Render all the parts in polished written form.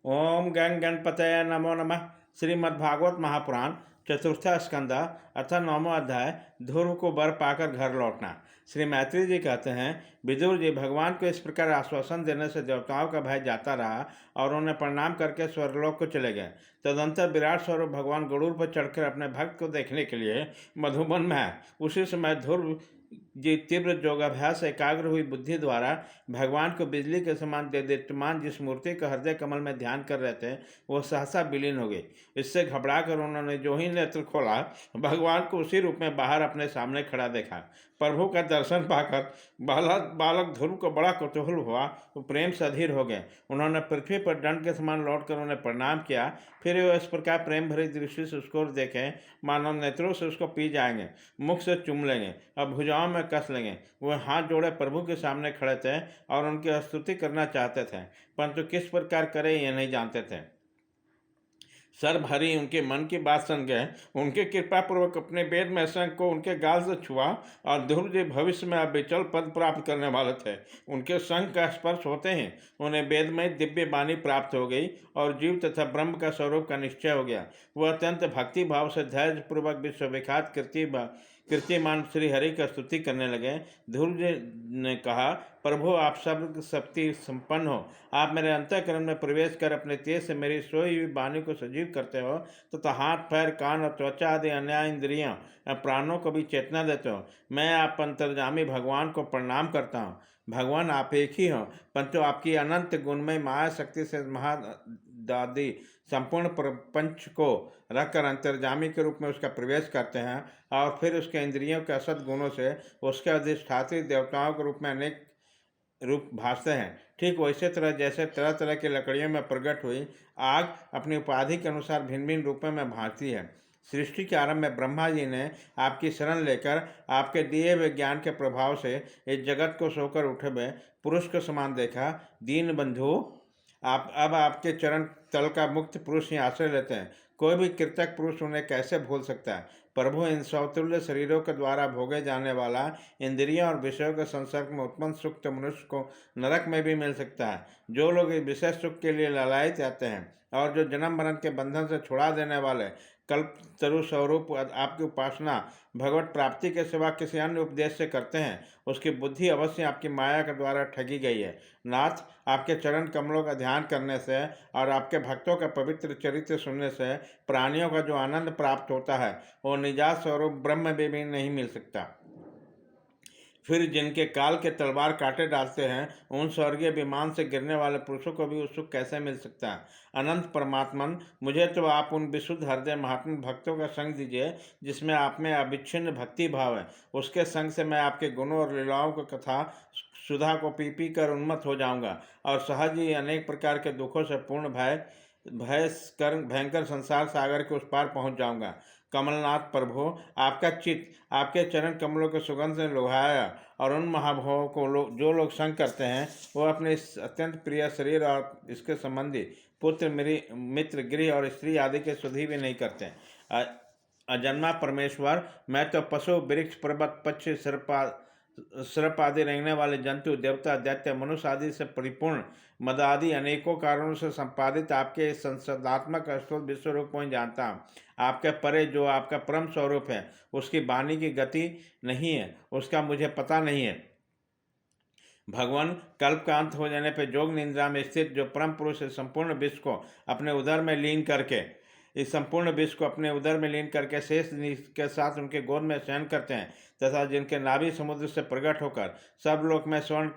ओम गण गणपतये नमो नमः। श्रीमद्भागवत महापुराण चतुर्थ स्कंद अथ नवमो अध्याय ध्रुव को वर पाकर घर लौटना। श्री मैत्री जी कहते हैं, विदुर जी, भगवान को इस प्रकार आश्वासन देने से देवताओं का भय जाता रहा और उन्हें प्रणाम करके स्वर्गलोक को चले गए। तदंतर विराट स्वरूप भगवान गरुड़ पर चढ़कर अपने भक्त को देखने के लिए मधुबन में आए। उसी समय ध्रुव जी तीव्र योगाभ्यास एकाग्र हुई बुद्धि द्वारा भगवान को बिजली के समान देदीप्यमान जिस मूर्ति का हृदय कमल में ध्यान कर रहे थे वो सहसा विलीन हो गई। इससे घबराकर उन्होंने जो ही नेत्र खोला, भगवान को उसी रूप में बाहर अपने सामने खड़ा देखा। प्रभु का दर्शन पाकर बालक ध्रुव को बड़ा कौतूहल हुआ। वो प्रेम से अधीर हो गए। उन्होंने पृथ्वी पर दंड के समान लौटकर उन्हें प्रणाम किया। फिर वो इस प्रकार प्रेम भरी दृष्टि से उसको देखें मानव नेत्रों से उसको पी जाएंगे, मुख से चूम लेंगे और भुजाओं में कस लेंगे। वह हाथ जोड़े प्रभु के सामने खड़े थे और उनकी स्तुति करना चाहते थे, परंतु किस प्रकार करे ये नहीं जानते थे। सर्वहरि उनके मन की बात सुन गए। उनके कृपा पूर्वक अपने वेद में शंख को उनके गाल से छुआ और ध्रुव जी भविष्य में अविचल पद प्राप्त करने वाले थे। उनके शंख का स्पर्श होते ही उन्हें वेद में दिव्य वाणी प्राप्त हो गई और जीव तथा ब्रह्म का स्वरूप का निश्चय हो गया। वह अत्यंत भक्ति भाव से धैर्यपूर्वक विश्वविख्यात कीर्तिमान श्री हरि का स्तुति करने लगे। ध्रुव जी ने कहा, प्रभु आप सब शक्ति संपन्न हो। आप मेरे अंतःकरण में प्रवेश कर अपने तेज से मेरी सोई हुई वाणी को सजीव करते हो तथा पैर कान और त्वचा आदि अन्य इंद्रियों प्राणों को भी चेतना देते हो। मैं आप अंतर्जामी भगवान को प्रणाम करता हूँ। भगवान आप एक ही हो, परंतु आपकी अनंत गुणमय माया शक्ति से महादादी संपूर्ण प्रपंच को रखकर अंतर्जामी के रूप में उसका प्रवेश करते हैं और फिर उसके इंद्रियों के असत गुणों से उसके अधिष्ठात्री देवताओं के रूप में अनेक रूप भासते हैं। ठीक वैसे तरह जैसे तरह तरह की लकड़ियों में प्रकट हुई आग अपनी उपाधि के अनुसार भिन्न भिन्न रूपों में भासती है। सृष्टि के आरंभ में ब्रह्मा जी ने आपकी शरण लेकर आपके दिए हुए ज्ञान के प्रभाव से इस जगत को सोकर उठे हुए पुरुष के समान देखा। दीन बंधु, आप अब आपके चरण तल का मुक्त पुरुष ही आश्रय लेते हैं। कोई भी कृतज्ञ पुरुष उन्हें कैसे भूल सकता है। प्रभु इन सौतुल्य शरीरों के द्वारा भोगे जाने वाला इंद्रियों और विषयों के संसर्ग में उत्पन्न सुख तो मनुष्य को नरक में भी मिल सकता है। जो लोग इस विशेष सुख के लिए ललायित जाते हैं और जो जन्म मरण के बंधन से छुड़ा देने वाले कल्प तरु स्वरूप आपकी उपासना भगवत प्राप्ति के सिवा किसी अन्य उपदेश से करते हैं, उसकी बुद्धि अवश्य आपकी माया के द्वारा ठगी गई है। नाथ, आपके चरण कमलों का ध्यान करने से और आपके भक्तों का पवित्र चरित्र सुनने से प्राणियों का जो आनंद प्राप्त होता है वो निजात स्वरूप ब्रह्म में भी नहीं मिल सकता। फिर जिनके काल के तलवार काटे डालते हैं उन स्वर्गीय विमान से गिरने वाले पुरुषों को भी सुख कैसे मिल सकता है। अनंत परमात्मन, मुझे तो आप उन विशुद्ध हृदय महात्मा भक्तों का संग दीजिए जिसमें आप में अविच्छिन्न भक्ति भाव है। उसके संग से मैं आपके गुणों और लीलाओं को कथा सुधा को पी कर उन्मत्त हो जाऊंगा और सहज ही अनेक प्रकार के दुखों से पूर्ण भयंकर संसार सागर के उस पार पहुंच जाऊंगा। कमलनाथ प्रभु, आपका चित्त आपके चरण कमलों के सुगंध से लुभाया और उन महाभावों को जो लोग संग करते हैं वो अपने इस अत्यंत प्रिय शरीर और इसके संबंधी पुत्र मित्र गृह और स्त्री आदि के सुधी भी नहीं करते। अजन्मा परमेश्वर, मैं तो पशु वृक्ष पर्वत पक्षी सर्प आदि रेंगने वाले जंतु देवता दैत्य मनुष्य आदि से परिपूर्ण मद आदि अनेकों कारणों से संपादित आपके संसदात्मक अष्टोल विश्व रूप को ही जानता हूँ। आपके परे जो आपका परम स्वरूप है उसकी वाणी की गति नहीं है, उसका मुझे पता नहीं है। भगवान, कल्प का अंत हो जाने पर जोग निंद्रा में स्थित जो परम पुरुष है संपूर्ण विश्व को अपने उदर में लीन करके इस संपूर्ण विश्व को अपने उदर में लीन करके शेष के साथ उनके गोद में शयन करते हैं तथा जिनके नाभि समुद्र से प्रकट होकर सब लोक में स्वर्ण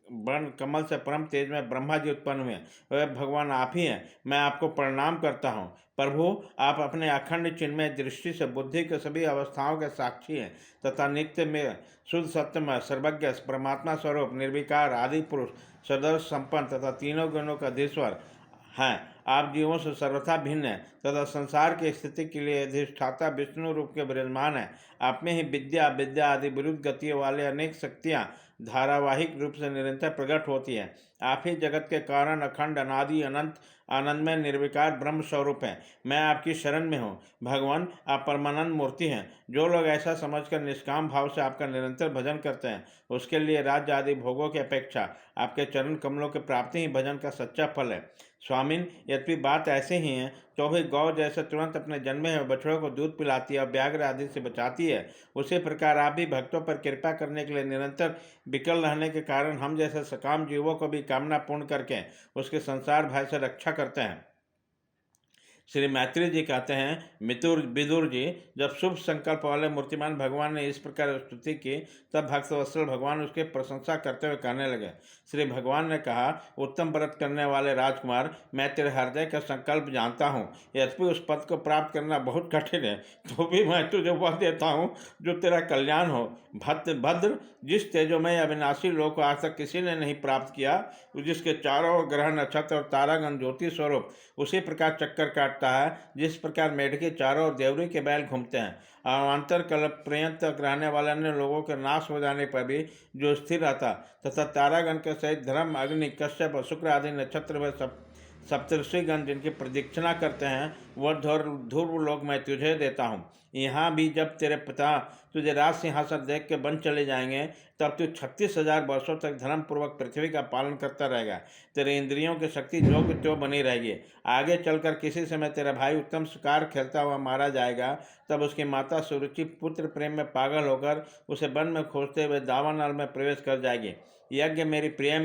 वर्ण कमल से परम तेज में ब्रह्मा जी उत्पन्न हुए, वह भगवान आप ही हैं। मैं आपको प्रणाम करता हूँ। प्रभु, आप अपने अखंड चिन्मय दृष्टि से बुद्धि के सभी अवस्थाओं के साक्षी हैं तथा नित्य में शुद्ध सत्यमय सर्वज्ञ परमात्मा स्वरूप निर्विकार आदि पुरुष सदर्श संपन्न तथा तीनों गुणों का अधीश्वर हैं। आप जीवों से सर्वथा भिन्न है तथा संसार की स्थिति के लिए अधिष्ठाता विष्णु रूप के विराजमान है। आप में ही विद्या आदि विरुद्ध गतियों वाले अनेक शक्तियाँ धारावाहिक रूप से निरंतर प्रकट होती है। आप ही जगत के कारण अखंड अनादि अनंत आनंदमय निर्विकार ब्रह्म स्वरूप हैं। मैं आपकी शरण में हूँ। भगवान, आप परमानंद मूर्ति हैं। जो लोग ऐसा समझकर निष्काम भाव से आपका निरंतर भजन करते हैं उसके लिए राज्य आदि भोगों की अपेक्षा आपके चरण कमलों की प्राप्ति ही भजन का सच्चा फल है। स्वामिन, यद्यपि बात ऐसे ही है, तो भी गौ जैसे तुरंत अपने जन्मे हुए बछड़ों को दूध पिलाती है और व्याघ्र आदि से बचाती है, उसी प्रकार आप भी भक्तों पर कृपा करने के लिए निरंतर विकल रहने के कारण हम जैसे सकाम जीवों को भी कामना पूर्ण करके उसके संसार भय से रक्षा करते हैं। श्री मैत्री जी कहते हैं, मितुर विदुर जी, जब शुभ संकल्प वाले मूर्तिमान भगवान ने इस प्रकार स्तुति की, तब भक्तवत्सल भगवान उसके प्रशंसा करते हुए कहने लगे। श्री भगवान ने कहा, उत्तम व्रत करने वाले राजकुमार, मैं तेरे हृदय का संकल्प जानता हूँ। यद्यपि उस पद को प्राप्त करना बहुत कठिन है, तो भी मैं तुझे वह देता हूँ जो तेरा कल्याण हो। भद्र, जिस तेजोमय अविनाशी लोक को आज तक किसी ने नहीं प्राप्त किया, जिसके चारों ओर ग्रह नक्षत्र और तारागण ज्योति स्वरूप उसी प्रकार चक्कर काटता है, जिस प्रकार मेढके चारों ओर देवरी के बैल घूमते हैं, अवान्तर कल्प पर्यंत रहने वाले अन्य लोगों के नाश हो जाने पर भी जो स्थिर रहता, तथा तारागण के सहित धर्म, अग्नि, कश्यप और शुक्र आदि नक्षत्र व सप्तर्षिगण जिनकी प्रदक्षिणा करते हैं, वह ध्रुव लोक मैं तुझे देता हूँ। यहाँ भी जब तेरे पिता तुझे राज सिंहासन देख के बन चले जाएंगे, तब तू 36,000 वर्षों तक धर्मपूर्वक पृथ्वी का पालन करता रहेगा। तेरे इंद्रियों की शक्ति जो कि त्यों बनी रहेगी। आगे चलकर किसी समय तेरा भाई उत्तम शिकार खेलता हुआ मारा जाएगा, तब उसकी माता सुरुचि पुत्र प्रेम में पागल होकर उसे वन में खोजते हुए दावानल में प्रवेश कर जाएगी। यज्ञ मेरी प्रिय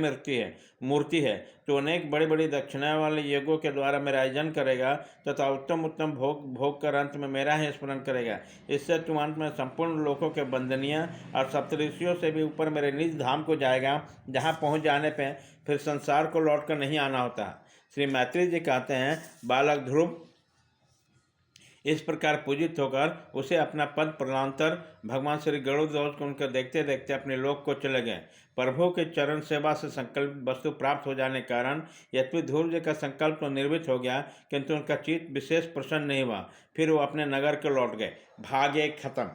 मूर्ति है, तो अनेक बड़ी बड़ी दक्षिणाएं वाले यज्ञों के द्वारा मेरा आयोजन करेगा तथा उत्तम उत्तम भोग कर अंत में मेरा ही स्मरण करेगा। इससे तू अंत में संपूर्ण लोकों के वंदनीय और सप्तऋषियों से भी ऊपर मेरे निज धाम को जाएगा, जहाँ पहुँच जाने पर फिर संसार को लौट कर नहीं आना होता। श्री मैत्री जी कहते हैं, बालक ध्रुव इस प्रकार पूजित होकर उसे अपना पद प्रणांतर भगवान श्री गरुड़ध्वज को उनके देखते देखते अपने लोक को चले गए। प्रभु के चरण सेवा से संकल्प वस्तु प्राप्त हो जाने के कारण यद्यपि ध्रुव जी का संकल्प तो निर्मित हो गया, किंतु उनका चित्त विशेष प्रसन्न नहीं हुआ। फिर वो अपने नगर को लौट गए। भाग 1 खत्म।